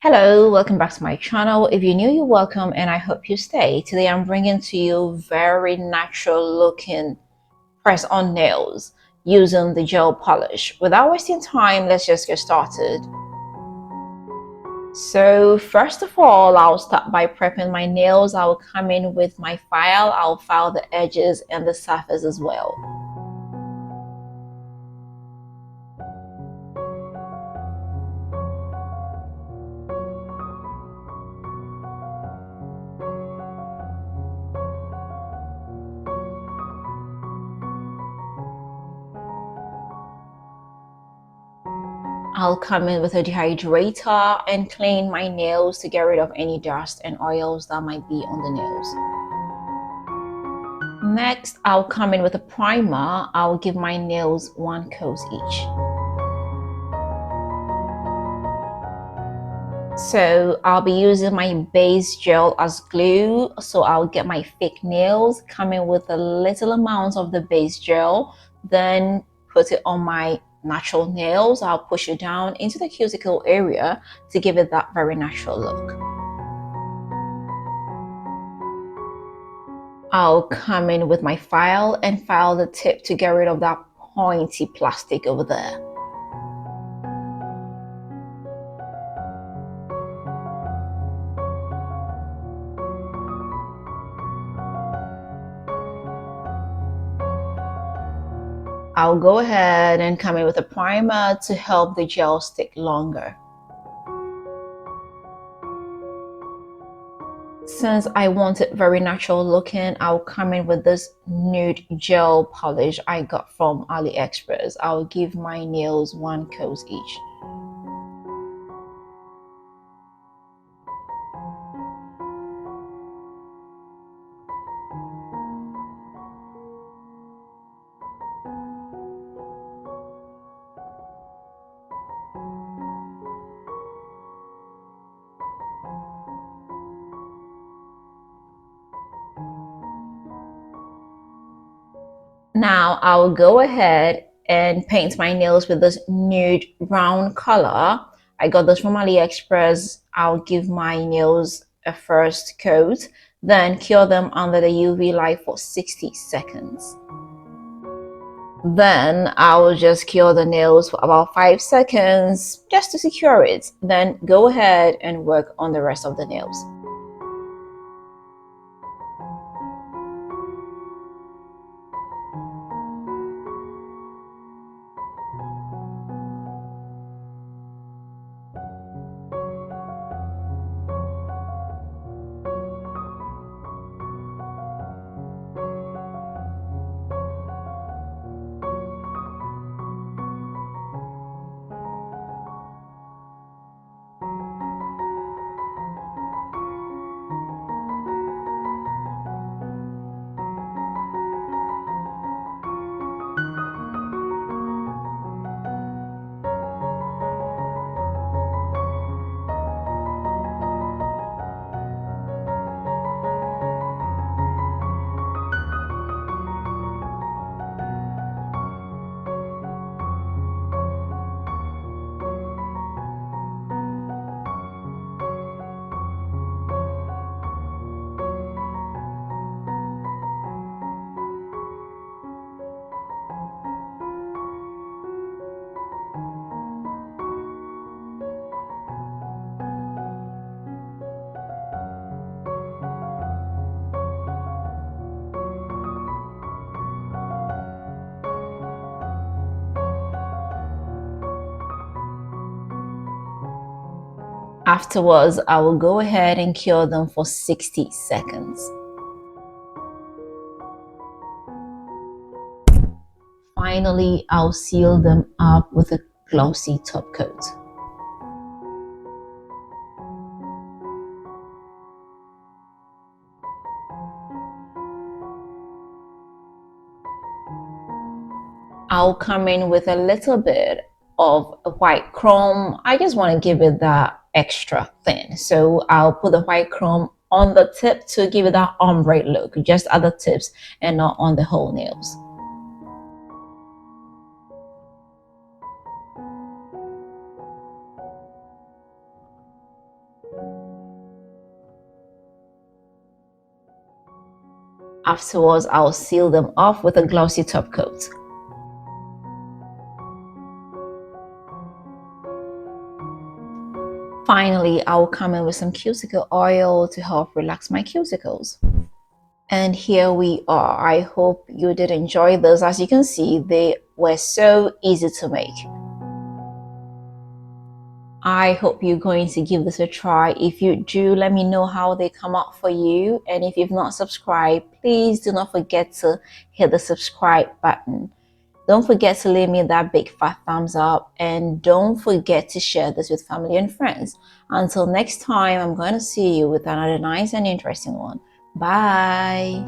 Hello, welcome back to my channel. If you're new, you're welcome and I hope you stay. Today I'm bringing to you very natural looking press on nails using the gel polish. Without wasting time, let's just get started. So first of all, I'll start by prepping my nails. I'll come in with my file. I'll file the edges and the surface as well. I'll come in with a dehydrator and clean my nails to get rid of any dust and oils that might be on the nails. Next, I'll come in with a primer. I'll give my nails one coat each. So I'll be using my base gel as glue. So I'll get my fake nails, come in with a little amount of the base gel, then put it on my natural nails. I'll push it down into the cuticle area to give it that very natural look. I'll come in with my file and file the tip to get rid of that pointy plastic over there. I'll go ahead and come in with a primer to help the gel stick longer. Since I want it very natural looking, I'll come in with this nude gel polish I got from AliExpress. I'll give my nails one coat each. Now I'll go ahead and paint my nails with this nude brown color. I got this from AliExpress. I'll give my nails a first coat, then cure them under the UV light for 60 seconds. Then I'll just cure the nails for about 5 seconds just to secure it. Then go ahead and work on the rest of the nails. Afterwards, I will go ahead and cure them for 60 seconds. Finally, I'll seal them up with a glossy top coat. I'll come in with a little bit of white chrome. I just want to give it that extra thin. So I'll put the white chrome on the tip to give it that ombre look, just at the tips and not on the whole nails. Afterwards, I'll seal them off with a glossy top coat. Finally, I'll come in with some cuticle oil to help relax my cuticles. And here we are. I hope you did enjoy this. As you can see, they were so easy to make. I hope you're going to give this a try. If you do, let me know how they come out for you. And if you've not subscribed, please do not forget to hit the subscribe button. Don't forget to leave me that big fat thumbs up, and don't forget to share this with family and friends. Until next time, I'm going to see you with another nice and interesting one. Bye.